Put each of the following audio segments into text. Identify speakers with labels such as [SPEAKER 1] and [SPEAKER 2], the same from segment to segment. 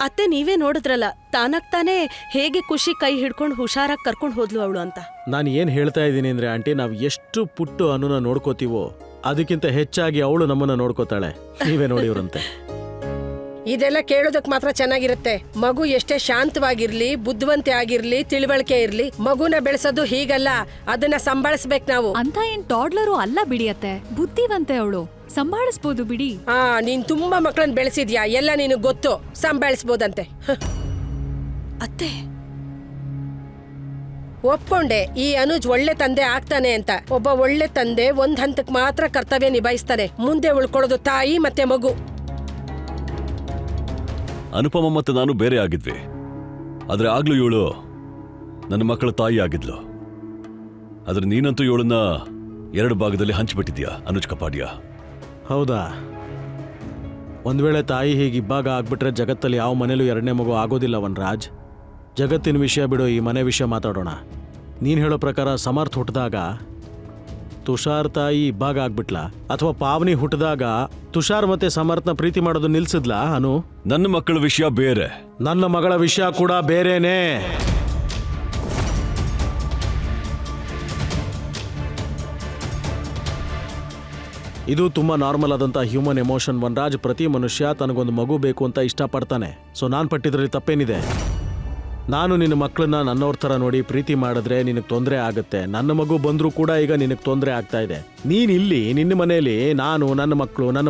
[SPEAKER 1] ಅತ್ತೆ ನೀವೇ ನೋಡಿದ್ರಲ್ಲ, ತಾನೇ ಹೇಗೆ ಖುಷಿ ಕೈ ಹಿಡ್ಕೊಂಡು ಹುಷಾರಾಗಿ ಕರ್ಕೊಂಡು ಹೋದ್ಲು ಅವಳು ಅಂತ.
[SPEAKER 2] ನಾನು ಏನು ಹೇಳ್ತಾ ಇದ್ದೀನಿ ಅಂದ್ರೆ ಆಂಟಿ, ನಾವು ಎಷ್ಟು ಪುಟ್ಟು ಅನ್ನೋನ ನೋಡ್ಕೋತೀವೋ ಅದಕ್ಕಿಂತ ಹೆಚ್ಚಾಗಿ ಅವಳು ನಮ್ಮನ್ನ ನೋಡ್ಕೋತಾಳೆ. ನೀವೇ ನೋಡಿವ್ರಂತೆ.
[SPEAKER 3] ಇದೆಲ್ಲ ಕೇಳೋದಕ್ ಮಾತ್ರ ಚೆನ್ನಾಗಿರುತ್ತೆ. ಮಗು ಎಷ್ಟೇ ಶಾಂತವಾಗಿರ್ಲಿ, ಬುದ್ಧಿವಂತೆ ಆಗಿರ್ಲಿ, ತಿಳುವಳಿಕೆ ಇರ್ಲಿ, ಮಗುನ ಬೆಳೆಸೋದು ಹೀಗಲ್ಲ, ಅದನ್ನ ಸಂಭಾಳಿಸ್ಬೇಕು ನಾವು.
[SPEAKER 4] ಅಂತ ಏನ್ ಟಾಡ್ಲರು ಅಲ್ಲ ಬಿಡಿಯತ್ತೆ, ಬುದ್ಧಿವಂತೆ ಅವಳು, ಸಂಭಾಳಿಸ್ಬೋದು ಬಿಡಿ.
[SPEAKER 3] ನೀನ್ ತುಂಬಾ ಮಕ್ಕಳನ್ನ ಬೆಳೆಸಿದ್ಯಾ, ಎಲ್ಲ ನಿನಗ್ ಗೊತ್ತು, ಸಂಭಾಳಿಸ್ಬೋದಂತೆ.
[SPEAKER 1] ಅತ್ತೆ
[SPEAKER 3] ಒಪ್ಕೊಂಡೆ, ಈ ಅನುಜ್ ಒಳ್ಳೆ ತಂದೆ ಆಗ್ತಾನೆ ಅಂತ. ಒಬ್ಬ ಒಳ್ಳೆ ತಂದೆ ಒಂದ್ ಹಂತಕ್ ಮಾತ್ರ ಕರ್ತವ್ಯ ನಿಭಾಯಿಸ್ತಾನೆ, ಮುಂದೆ ಉಳ್ಕೊಳ್ಳೋದು ತಾಯಿ ಮತ್ತೆ ಮಗು.
[SPEAKER 5] ಅನುಪಮ ಮತ್ತೆ ನಾನು ಬೇರೆ ಆಗಿದ್ವಿ, ಆದ್ರೆ ಆಗ್ಲೂ ಇವಳು ನನ್ನ ಮಕ್ಕಳ ತಾಯಿ ಆಗಿದ್ಲು. ಆದ್ರೆ ನೀನಂತೂ ಇವಳನ್ನ 2 ಭಾಗದಲ್ಲಿ ಹಂಚಿಬಿಟ್ಟಿದ್ಯಾ ಅನುಜ್ ಕಪಾಡಿಯ.
[SPEAKER 2] ಹೌದಾ? ಒಂದ್ ವೇಳೆ ತಾಯಿ ಹೀಗೆ ಇಬ್ಬಾಗ ಆಗ್ಬಿಟ್ರೆ ಜಗತ್ತಲ್ಲಿ ಯಾವ ಮನೇಲೂ 2ನೇ ಮಗು ಆಗೋದಿಲ್ಲ ವನರಾಜ್. ಜಗತ್ತಿನ ವಿಷಯ ಬಿಡು, ಈ ಮನೆ ವಿಷಯ ಮಾತಾಡೋಣ. ನೀನು ಹೇಳೋ ಪ್ರಕಾರ ಸಮರ್ಥ್ ಹುಟ್ಟಿದಾಗ ತುಷಾರ್ ತಾಯಿ ಇಬ್ಬಾಗ ಆಗ್ಬಿಟ್ಲಾ, ಅಥವಾ ಪಾವನಿ ಹುಟ್ಟಿದಾಗ ತುಷಾರ್ ಮತ್ತೆ ಸಮರ್ಥನ ಪ್ರೀತಿ ಮಾಡೋದು ನಿಲ್ಸಿದ್ಲಾ? ಅನು,
[SPEAKER 5] ನನ್ನ ಮಕ್ಕಳ ವಿಷಯ ಬೇರೆ,
[SPEAKER 2] ನನ್ನ ಮಗಳ ವಿಷಯ ಕೂಡ ಬೇರೆನೇ. ಇದು ತುಂಬಾ ನಾರ್ಮಲ್ ಆದಂತ ಹ್ಯೂಮನ್ ಎಮೋಷನ್ ವನರಾಜ್. ಪ್ರತಿ ಮನುಷ್ಯ ತನಗೊಂದು ಮಗು ಬೇಕು ಅಂತ ಇಷ್ಟಪಡ್ತಾನೆ. ಸೊ ನಾನು ಪಟ್ಟಿದ್ರಲ್ಲಿ ತಪ್ಪೇನಿದೆ? ನಾನು ನಿನ್ನ ಮಕ್ಕಳನ್ನ ನನ್ನವ್ರ ಥರ ನೋಡಿ ಪ್ರೀತಿ ಮಾಡಿದ್ರೆ ನಿನಗೆ ತೊಂದರೆ ಆಗುತ್ತೆ. ನನ್ನ ಮಗು ಬಂದರೂ ಕೂಡ ಈಗ ನಿನಗೆ ತೊಂದರೆ ಆಗ್ತಾ ಇದೆ. ನೀನು ಇಲ್ಲಿ ನಿನ್ನ ಮನೆಯಲ್ಲಿ ನಾನು ನನ್ನ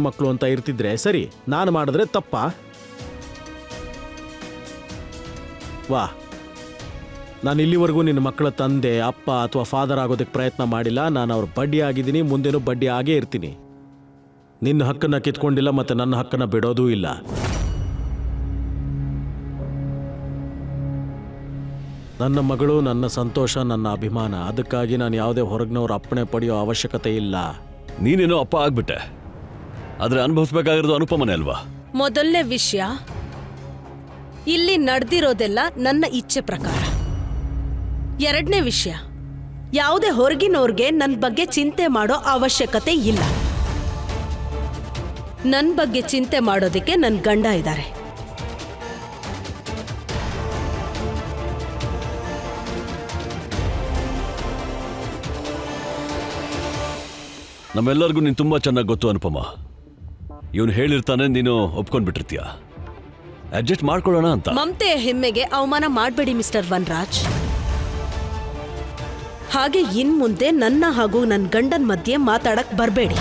[SPEAKER 2] ಮಕ್ಕಳು ಅಂತ ಇರ್ತಿದ್ರೆ ಸರಿ, ನಾನು ಮಾಡಿದ್ರೆ ತಪ್ಪಾ? ವಾ, ನಾನು ಇಲ್ಲಿವರೆಗೂ ನಿನ್ನ ಮಕ್ಕಳ ತಂದೆ, ಅಪ್ಪ ಅಥವಾ ಫಾದರ್ ಆಗೋದಕ್ಕೆ ಪ್ರಯತ್ನ ಮಾಡಿಲ್ಲ. ನಾನು ಅವ್ರ ಬಡ್ಡಿ ಆಗಿದ್ದೀನಿ, ಮುಂದೆನೂ ಬಡ್ಡಿ ಆಗೇ ಇರ್ತೀನಿ. ನಿನ್ನ ಹಕ್ಕನ್ನು ಕಿತ್ಕೊಂಡಿಲ್ಲ ಮತ್ತು ನನ್ನ ಹಕ್ಕನ್ನು ಬಿಡೋದೂ ಇಲ್ಲ. ನನ್ನ ಮಗಳು ನನ್ನ ಸಂತೋಷ, ನನ್ನ ಅಭಿಮಾನ. ಅದಕ್ಕಾಗಿ ನಾನು ಯಾವುದೇ ಹೊರಗಿನವ್ರ ಅಪ್ಪಣೆ ಪಡೆಯೋ ಅವಶ್ಯಕತೆ ಇಲ್ಲ.
[SPEAKER 5] ನೀನೇನೋ ಅಪ್ಪ ಆಗ್ಬಿಟ್ಟೆ, ಆದ್ರೆ ಅನುಭವಿಸ್ಬೇಕಾಗಿರೋದು ಅನುಪಮನೆ ಅಲ್ವಾ?
[SPEAKER 1] ಮೊದಲನೇ ವಿಷಯ, ಇಲ್ಲಿ ನಡೆದಿರೋದೆಲ್ಲ ನನ್ನ ಇಚ್ಛೆ ಪ್ರಕಾರ. 2ನೇ ವಿಷಯ, ಯಾವುದೇ ಹೊರಗಿನವ್ರಿಗೆ ನನ್ನ ಬಗ್ಗೆ ಚಿಂತೆ ಮಾಡೋ ಅವಶ್ಯಕತೆ ಇಲ್ಲ. ನನ್ನ ಬಗ್ಗೆ ಚಿಂತೆ ಮಾಡೋದಕ್ಕೆ ನನ್ನ ಗಂಡ ಇದ್ದಾರೆ.
[SPEAKER 5] ನಮ್ಮೆಲ್ಲರಿಗೂ ನೀನು ತುಂಬಾ ಚೆನ್ನಾಗಿ ಗೊತ್ತು ಅನುಪಮ. ಇವನು ಹೇಳಿರ್ತಾನೆ, ನೀನು ಒಪ್ಕೊಂಡ್ಬಿಟ್ಟಿರ್ತೀಯ. ಅಡ್ಜಸ್ಟ್ ಮಾಡ್ಕೊಳ್ಳೋಣ ಅಂತ.
[SPEAKER 1] ಮಮತೆಯ ಹೆಮ್ಮೆಗೆ ಅವಮಾನ ಮಾಡಬೇಡಿ ಮಿಸ್ಟರ್ ವನರಾಜ್. ಹಾಗೆ ಇನ್ಮುಂದೆ ನನ್ನ ಹಾಗೂ ನನ್ನ ಗಂಡನ ಮಧ್ಯೆ ಮಾತಾಡಕ್ ಬರಬೇಡಿ.